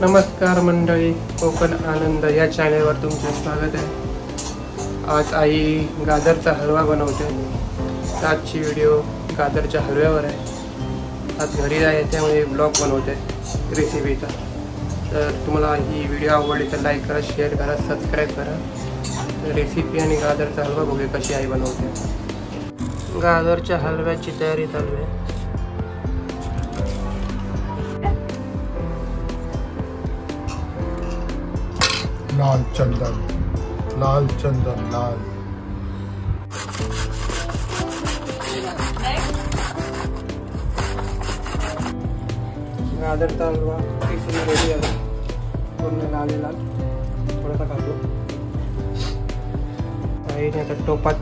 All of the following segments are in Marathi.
नमस्कार मंडळी, कोकण आनंद या चॅनलवर तुमचे स्वागत आहे। आज आई गाजरचा हलवा बनवते। आजची व्हिडिओ गाजरच्या हलव्यावर आहे। आज घरी आहे त्यामुळे ब्लॉग बनवते रेसिपीचा। तर तुम्हाला ही व्हिडिओ आवडली तर लाईक करा, शेअर करा, सबस्क्राईब करा। रेसिपी आणि गाजरचा हलवा बघूया कशी आई बनवते। गाजरच्या हलव्याची तयारी चालू आहे। लाल चंदन, लाल चंदन, लाल। गाजरचा हलवा रेडी आहे। पूर्ण लाल लाल थोडासा काढतो। आईने आता टोपात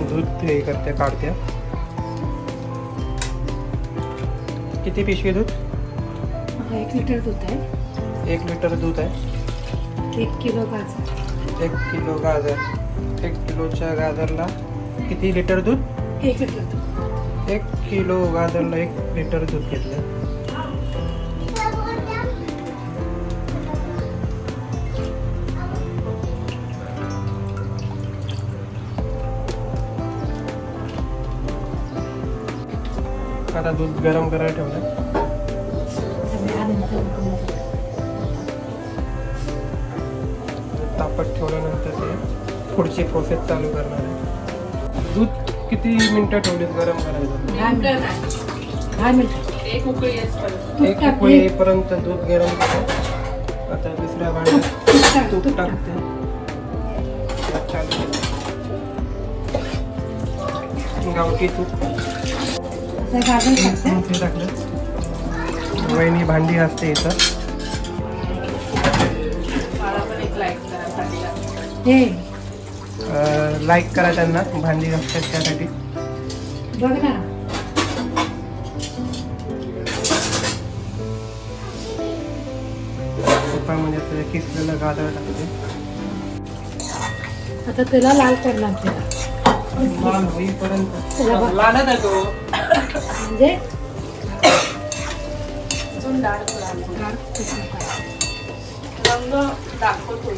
दूध हे करते, काढते। किती पिशवी दूध? 1 लिटर दूध आहे। 1 लिटर दूध आहे। 1 किलो गाजर। 1 किलो गाजर। 1 किलोच्या गाजरला किती लिटर दूध? 1 लिटर दूध। 1 किलो गाजरला 1 लिटर दूध घेतलं। आता दूध गरम करायला ठेवलं। तापत ठेवल्यानंतर ते पुढची प्रोसेस चालू करणार आहे। दूध किती मिनिटं ठेवलीत गरम करायचं? 10 मिनिटं। एक उकळी येईपर्यंत दूध गरम करा। आता दुसऱ्या भांड्यात तूप टाकते। गावठी तूप टाकलं। वहिनी भांडी असते इथं। लाईक करा त्यांना, भांडी असतात त्यासाठी। बघ ना, तुपामध्ये किसलेलं गाजर टाकते। आता त्याला लाल करणार, लाल होईपर्यंत लालच आहे तो, म्हणजे रंग दाखवतो।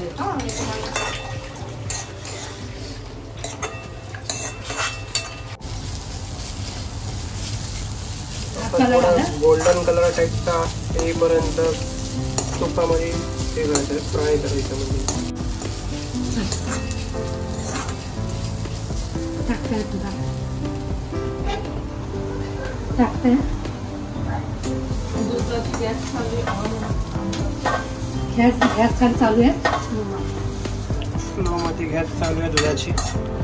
गोल्डन कलर टाईपचा येईपर्यंत तुपामध्ये हे करायचं, फ्राय करायचं। म्हणजे गॅस चालू आहे। स्लो मध्ये गॅस चालू आहे दुधाची।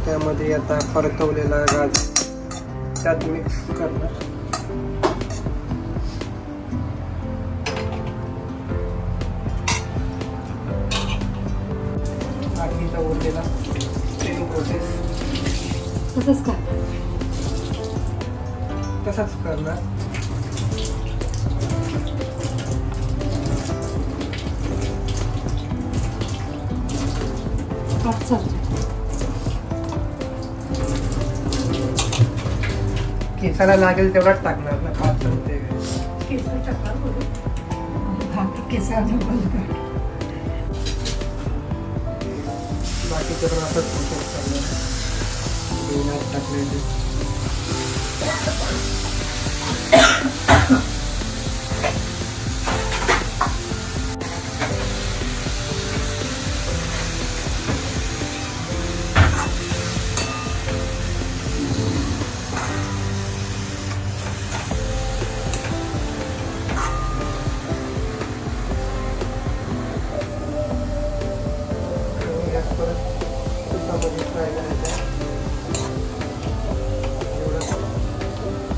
त्यामध्ये आता परतवलेला गाजर त्यात मिक्स करणार। बाकीचा उरलेला सेम प्रोसेस तसंच करणार। केसाला लागेल तेवढाच टाकणार ना, 5 होते केसर टाकणार। बाकीचं पण असंच प्रोसेस करणार। टाकले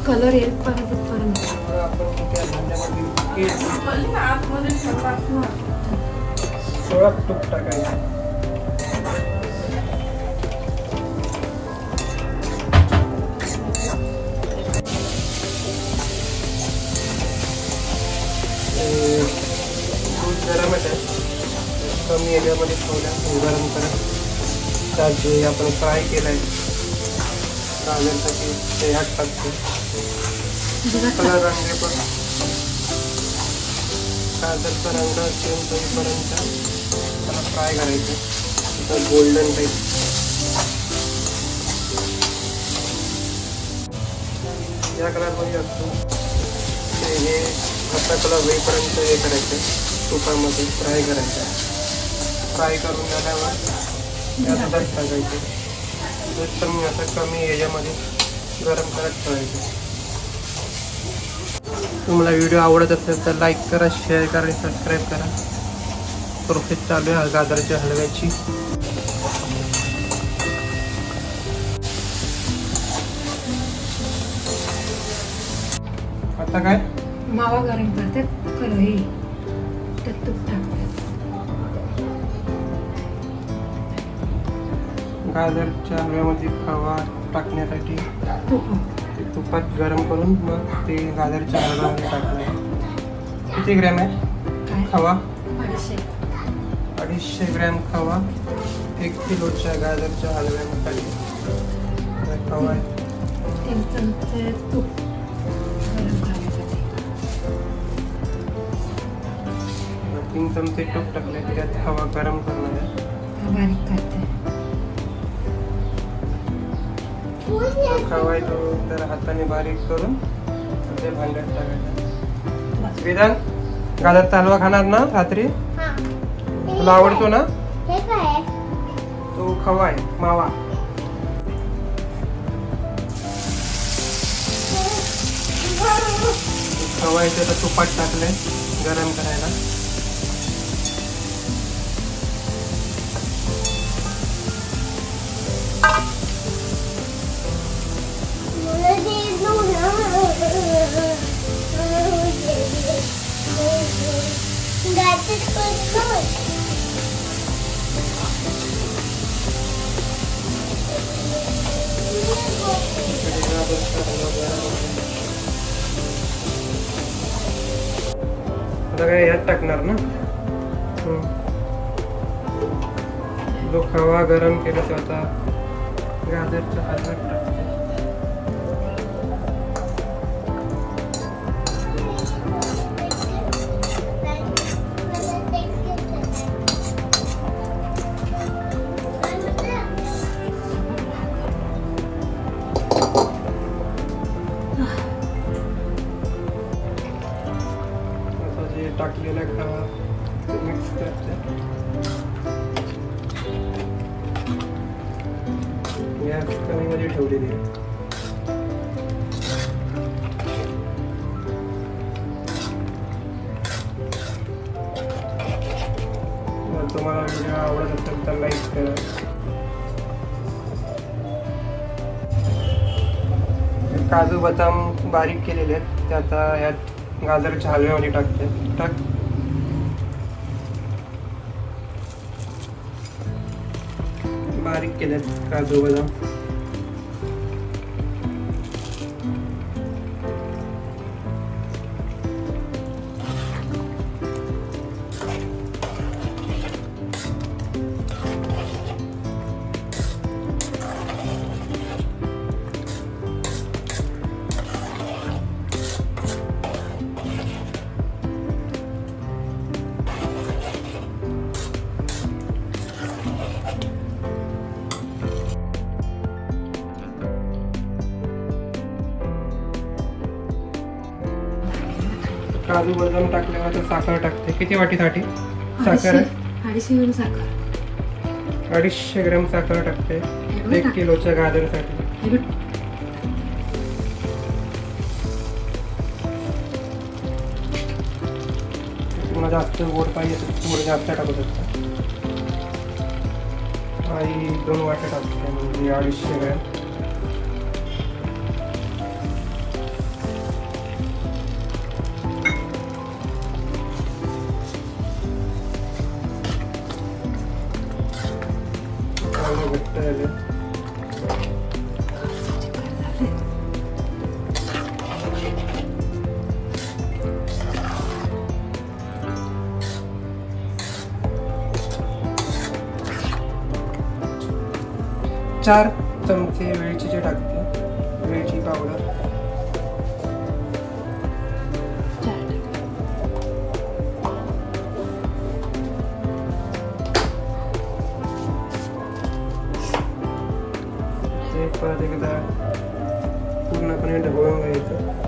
कलर येईपर्यंत थोडा तूप टाकायचं। दूध गरमच आहे, कमी याच्यामध्ये ठेवल्या गरम करत त्यात जे आपण फ्राय केलं आहे गाजरसाठी ते ह्यात टाकतो। कलर रंग पण गाजरचा रंग चेंज होईपर्यंत त्याला फ्राय करायचं गोल्डन टाईप. या कलरमध्ये असतो ते हे असा कलर होईपर्यंत हे करायचं तुपामध्ये फ्राय करायचं. फ्राय करून झाल्यावर त्यात दूध टाकायचे. दूध कमी असं कमी ह्याच्यामध्ये गरम करत ठेवायचं. तुम्हाला व्हिडिओ आवडत असेल तर लाईक करा, शेअर करा आणि सबस्क्राईब करा. प्रोसेस चालू आहे गाजरच्या हलव्याची. आता काय मावा गरम करतात कढई त्यात तूप टाकतात. गाजरच्या हलव्यामध्ये खवा टाकण्यासाठी तूप ते तुपात गरम करून मग ते गाजरच्या हलव्यामध्ये टाकणार. किती ग्रॅम आहे काय खवा? 250 ग्रॅम खवा 1 किलोच्या गाजरच्या हलव्यामध्ये खवा आहे. 3 चमचे तूप गरम करण्यासाठी. 3 चमचे तूप टाकले त्यात खवा गरम करणार आहे. बारीक करते. खवा आहे तो तर हाताने बारीक करून ते भांड्यात टाकायचं. वेदांत गाजरचा हलवा खाणार ना रात्री? तुला आवडतो ना? हे काय? तो खवा आहे मावा. खवा आहे त्याला तुपात टाकलंय गरम करायला. आता काय यात टाकणार ना. जो खवा गरम केला तो आता गाजरच्या हलव्यात टाकते. टाकलेला खवा मिक्स करते. गॅस कमी मध्ये ठेवलेली आहे. तुम्हाला व्हिडिओ आवडत असेल तर लाईक करा. काजू बदाम बारीक केलेले आहेत ते आता यात गाजरच्या हलव्यामध्ये टाकते. टाक. बारीक केलेत काजू बदाम. काजू बदाम टाकल्यावर आता साखर टाकते. किती वाटीसाठी साखर आहे? 250 ग्रॅम साखर. 250 ग्रॅम साखर टाकते 1 किलोच्या गाजरसाठी. तुम्हाला जास्त गोड पाहिजे तर थोडं जास्त टाकू शकता. आणि 2 वाट्या टाकते म्हणजे 250 ग्रॅम. घट्ट झाले. चार चमचे वेलचीचे टाकते. वेलची पावडर पूर्णपणे ढवळून घ्यायचं.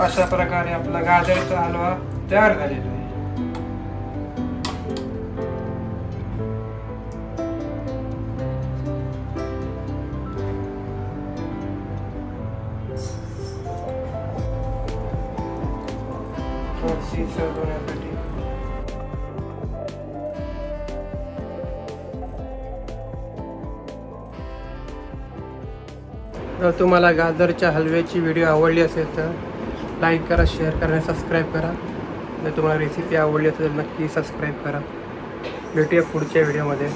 अशा प्रकारे आपला गाजरचा हलवा तयार झालेला आहे. बनवण्यासाठी जर तुम्हाला गाजरच्या हलव्याची व्हिडिओ आवडली असेल तर लाईक करा, शेअर करा आणि सबस्क्राईब करा. जर तुम्हाला रेसिपी आवडली असेल तर नक्की सबस्क्राईब करा. भेटूया पुढच्या व्हिडिओमध्ये.